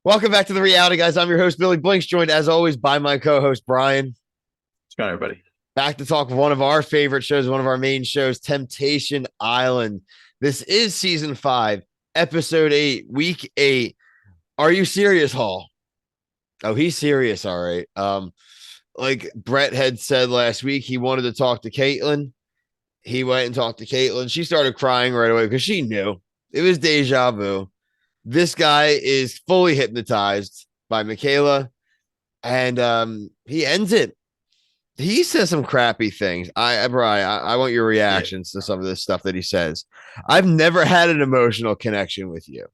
Welcome back to the reality, guys. I'm your host, Billy Blinks, joined as always by my co-host, Brian. What's going on, everybody? Back to talk one of our favorite shows, one of our main shows, Temptation Island. This is season 5, episode 8, week 8. Are you serious, Hall? Oh, he's serious. All right. Like Brett had said last week, he wanted to talk to Caitlin. He went and talked to Caitlin. She started crying right away because she knew it was deja vu. This guy is fully hypnotized by Michaela, and he ends it. He says some crappy things. Brian, I want your Yeah, reactions to some of this stuff that he says. I've never had an emotional connection with you.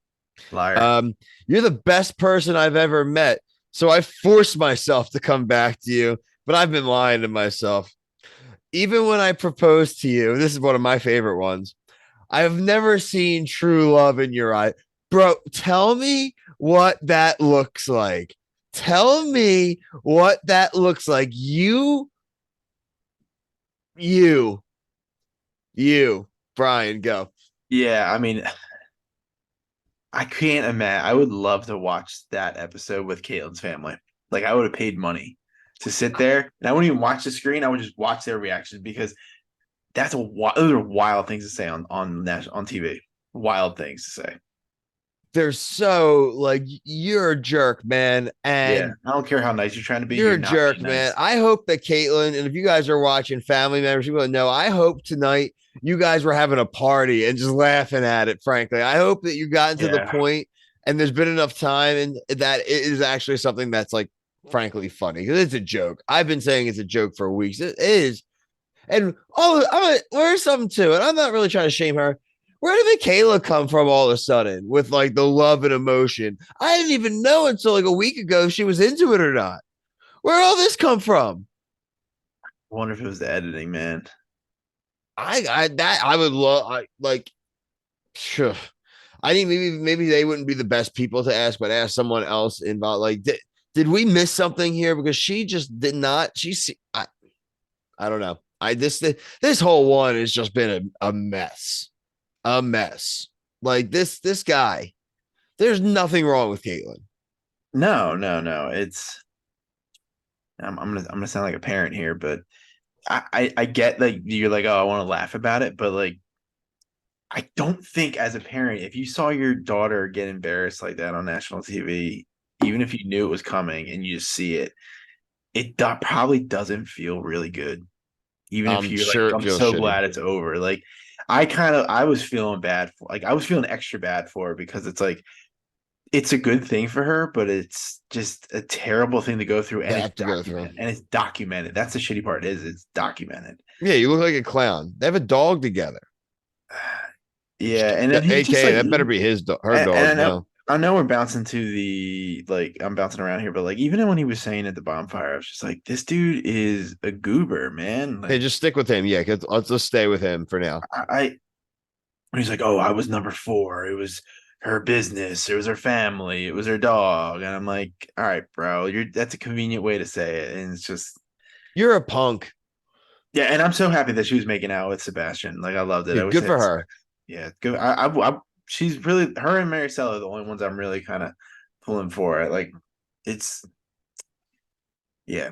liar. Um, you're the best person I've ever met. So I forced myself to come back to you, but I've been lying to myself. Even when I proposed to you, this is one of my favorite ones. I have never seen true love in your eye. Bro, tell me what that looks like. Tell me what that looks like. You, you, Brian, go. Yeah, I mean, I can't imagine. I would love to watch that episode with Caitlin's family. Like, I would have paid money to sit there, and I wouldn't even watch the screen. I would just watch their reactions because those are wild things to say on TV. Wild things to say. They're so like you're a jerk, man, Yeah, and I don't care how nice you're trying to be. you're You're a not jerk, being man. nice. I hope that Caitlin, and if you guys are watching, family members, you will know. I hope tonight you guys were having a party and just laughing at it. Frankly, I hope that you gotten to the Yeah, point and there's been enough time and that it is actually something that's like frankly funny because it's a joke. I've been saying it's a joke for weeks. It is. And there's something to it. I'm not really trying to shame her. Where did Michaela come from all of a sudden with like the love and emotion? I didn't even know until like a week ago if she was into it or not. Where did all this come from? I wonder if it was the editing, man. I would love I like phew. I think maybe they wouldn't be the best people to ask, but ask someone else involved. Like, did we miss something here? Because she just did not. I don't know. This whole one has just been a mess, a mess. Like this guy. There's nothing wrong with Caitlin. No, no, no. I'm gonna sound like a parent here, but I get like you're like, oh, I want to laugh about it, but like I don't think as a parent, if you saw your daughter get embarrassed like that on national TV, even if you knew it was coming and you just see it, probably doesn't feel really good. Even if I'm you're like, sure it I'm feels so shitty. glad it's over. Like I was feeling bad for like I was feeling extra bad for her because it's like it's a good thing for her, but it's just a terrible thing to go through, To and it's have to go through. documented. And it's documented. That's the shitty part. Is it's documented. Yeah, you look like a clown. They have a dog together. Yeah, and then he just AK, like that better be her and dog now. I know we're bouncing to the like I'm bouncing around here, but like even when he was saying at the bonfire, I was just like, this dude is a goober, man. Hey, Like just stick with him. Yeah, let's just stay with him for now. I he's like, oh, I was number four. It was her business. It was her family. It was her dog. And I'm like, all right, bro, you're that's a convenient way to say it, and it's just You're a punk. yeah. And I'm so happy that she was making out with Sebastian. Like I loved it. Yeah, I wish good they had for her. yeah, good. She's really her and Maricela are the only ones I'm really kind of pulling for. Like it's yeah,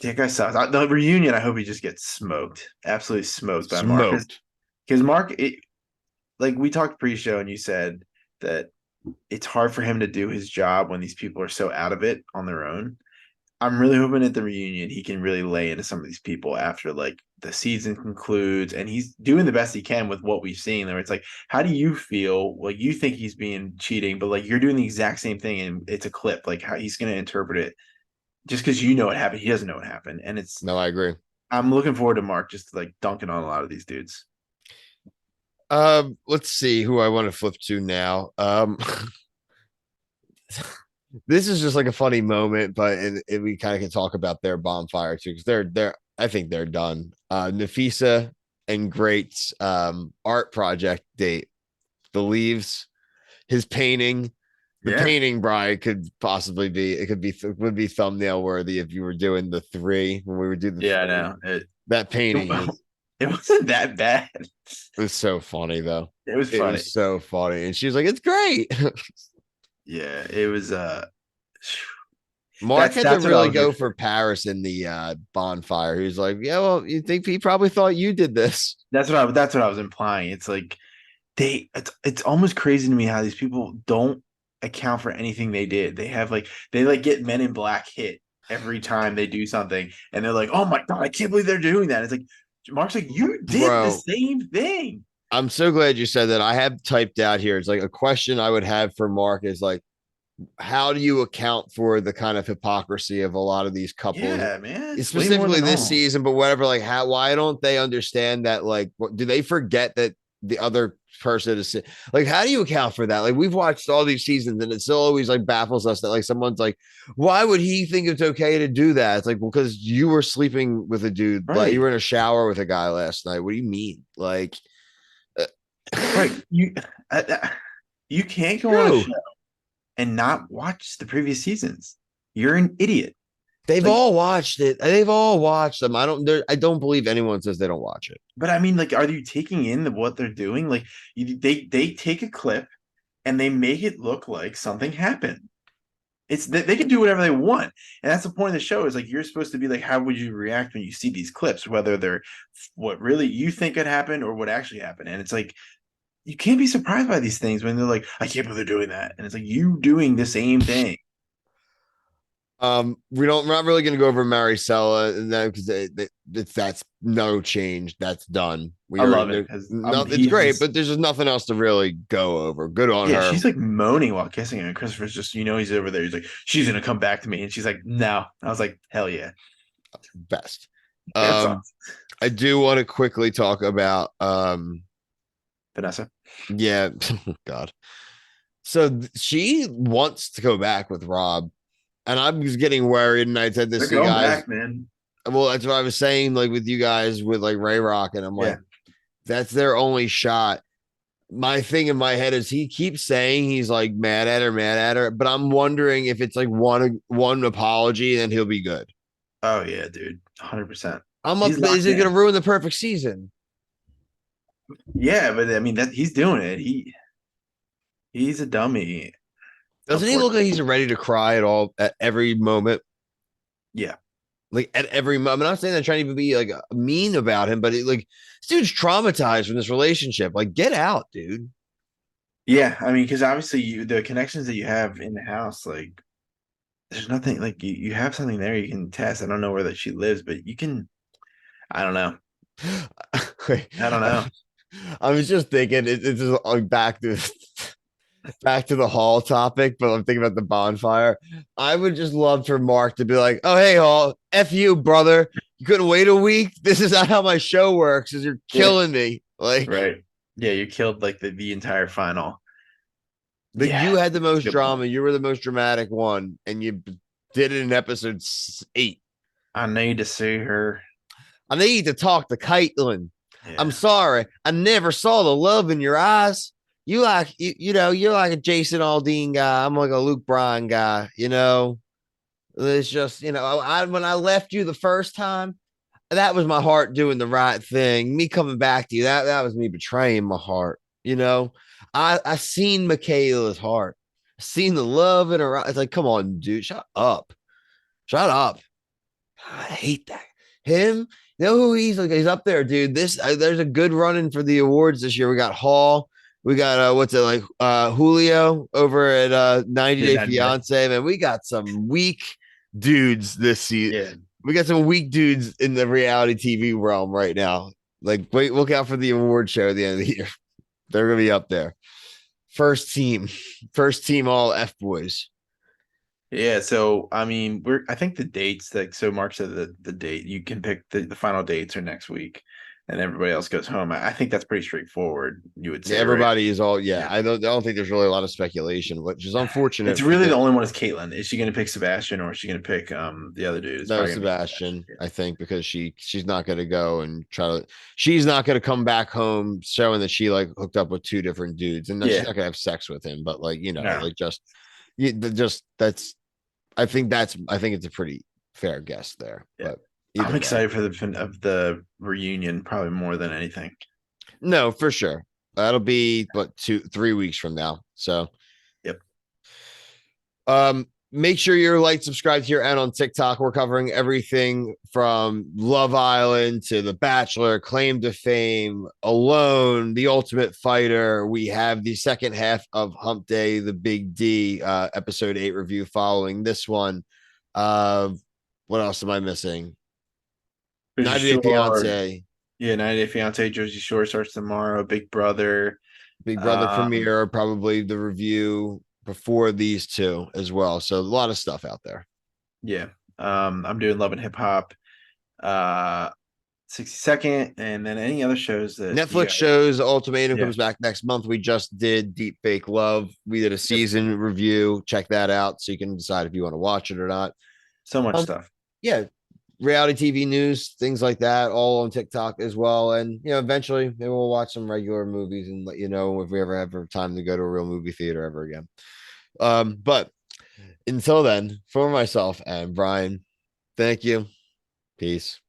that guy sucks. The reunion, I hope he just gets smoked, absolutely smoked by Mark. Smoked. Because Mark, like we talked pre-show, and you said that it's hard for him to do his job when these people are so out of it on their own. I'm really hoping at the reunion he can really lay into some of these people after like the season concludes and he's doing the best he can with what we've seen. Where it's like, how do you feel? Like you think he's being cheating, but like you're doing the exact same thing and it's a clip. Like how he's going to interpret it just because you know what happened. He doesn't know what happened, and it's. No, I agree. I'm looking forward to Mark just like dunking on a lot of these dudes. Let's see who I want to flip to now. This is just like a funny moment, but and we kind of can talk about their bonfire too because they're I think they're done. Nafisa and Great's art project date, the leaves, his painting. The Yeah, painting, Brian, could possibly be it could be would be thumbnail worthy if you were doing the three when we were doing the yeah, I three. know. It That painting is it wasn't that bad. it was so funny though. It was It funny. was so funny, and she was like, "It's great." Yeah, it was Mark had to that's what I really was go for Paris in the bonfire. He was like, "Yeah, well, you think he probably thought you did this?" that's what I was implying. It's like it's almost crazy to me how these people don't account for anything they did. They like get Men in Black hit every time they do something, and they're like, "Oh my God, I can't believe they're doing that." It's like Mark's like, "You did the Bro, same thing." I'm so glad you said that. I have typed out here. It's like a question I would have for Mark is like, how do you account for the kind of hypocrisy of a lot of these couples, Yeah, man, it's way more specifically than this normal. season, but whatever, like how, why don't they understand that? Like, do they forget that the other person is like, how do you account for that? Like, we've watched all these seasons and it still always like baffles us that like someone's like, why would he think it's okay to do that? It's like, well, because you were sleeping with a dude, like you were Right, in a shower with a guy last night. What do you mean? Like, right. You can't go on a true. show and not watch the previous seasons. You're an idiot. They've Like, all watched it. They've all watched them. I don't believe anyone says they don't watch it. but I mean, like, are you taking in what they're doing? Like, they take a clip and they make it look like something happened. They can do whatever they want, and that's the point of the show. Is like you're supposed to be like, how would you react when you see these clips, whether they're what really you think could happen or what actually happened? And it's like you can't be surprised by these things when they're like, I can't believe they're doing that, and it's like you doing the same thing. We're not really going to go over Maricela and that because that's no change. That's done. I We are love it there. because No, it's he's great, just but there's just nothing else to really go over. Good on yeah, her. she's like moaning while kissing him, and Christopher's just he's over there. He's like, she's gonna come back to me, and she's like, no. I was like, hell yeah, Best. that's Um, awesome. I do want to quickly talk about Vanessa, yeah, God. So she wants to go back with Rob, and I'm just getting worried. And I said they're this to you going guys. back, man. Well, that's what I was saying, like with you guys with like Ray Rock, and I'm Yeah, like, that's their only shot. My thing in my head is he keeps saying he's like mad at her, but I'm wondering if it's like one apology and then he'll be good. oh yeah, dude, 100%. I'm He's up. Is locked it going to in. ruin the perfect season? Yeah, but I mean that he's doing it. He's a dummy, Doesn't he look like unfortunately. he's ready to cry at all at every moment? Yeah. Like at every moment. I'm not saying that trying to even be like mean about him, but like this dude's traumatized from this relationship. Like, get out, dude. Yeah, I mean, because obviously the connections that you have in the house, like there's nothing like you have something there you can test. I don't know where that she lives, but you can I don't know. I don't know. I was just thinking it's just like back to the hall topic, but I'm thinking about the bonfire. I would just love for Mark to be like, "Oh, hey, Hall, f you, brother. You couldn't wait a week. This is not how my show works. Is you're Yeah, killing me. right. Yeah, you killed like the entire final. Like Yeah, you had the that's a most good drama. point. You were the most dramatic one, and you did it in episode 8. I need to see her. I need to talk to Caitlin. I'm Yeah. sorry. I never saw the love in your eyes. You know, you're like a Jason Aldean guy. I'm like a Luke Bryan guy, you know. It's just, you know, when I left you the first time, that was my heart doing the right thing. Me coming back to you, that was me betraying my heart. You know, I seen Michaela's heart, I seen the love in her eyes. It's like, come on, dude, shut up. I hate that. Him, you know who he's like? He's up there, dude. This there's a good running for the awards this year. We got Hall. We got what's it like? Julio over at 90 Yeah, Day 90 Day. Fiance. Man, we got some weak dudes this season. Yeah. We got some weak dudes in the reality TV realm right now. Like, wait, look out for the award show at the end of the year. They're gonna be up there. First team, first team all F boys. Yeah, so I mean, I think the dates like so Mark said the date you can pick the final dates are next week and everybody else goes home. I think that's pretty straightforward, you would Yeah, say, right? everybody is all yeah. Yeah. I don't think there's really a lot of speculation, which is It's unfortunate for really the the only one is Caitlin. Is she gonna pick Sebastian or is she gonna pick the other dude? It's no probably gonna be Sebastian. Sebastian, I think, because she's not gonna go and try to she's not gonna come back home showing that she like hooked up with two different dudes and she's Yeah. not gonna have sex with him, but like, you know, No. like just I think it's a pretty fair guess there. Yeah. But I'm either way. excited for the reunion probably more than anything. No, for sure. That'll be what 3 weeks from now. So Yep. Make sure you're like, subscribe here and on TikTok. We're covering everything from Love Island to The Bachelor, Claim to Fame, Alone, The Ultimate Fighter. We have the second half of Hump Day, the Big D, episode 8 review following this one. Uh, what else am I missing? Jersey 90 Day Shore. Fiance, Yeah, 90 Day Fiance, Jersey Shore starts tomorrow. Big Brother. Big Brother Um, premiere, probably the review before these two as well. So a lot of stuff out there. yeah. I'm doing Love and Hip Hop, uh, 60 Second, and then any other shows that you Netflix guys. shows Ultimatum Yeah. comes back next month. We just did Deep Fake Love. We did a Yep. season review. Check that out so you can decide if you want to watch it or not. So much Um, stuff. yeah, reality TV news, things like that, all on TikTok as well. And eventually maybe we'll watch some regular movies and let you know if we ever have time to go to a real movie theater ever again. But until then, for myself and Brian, thank you. Peace.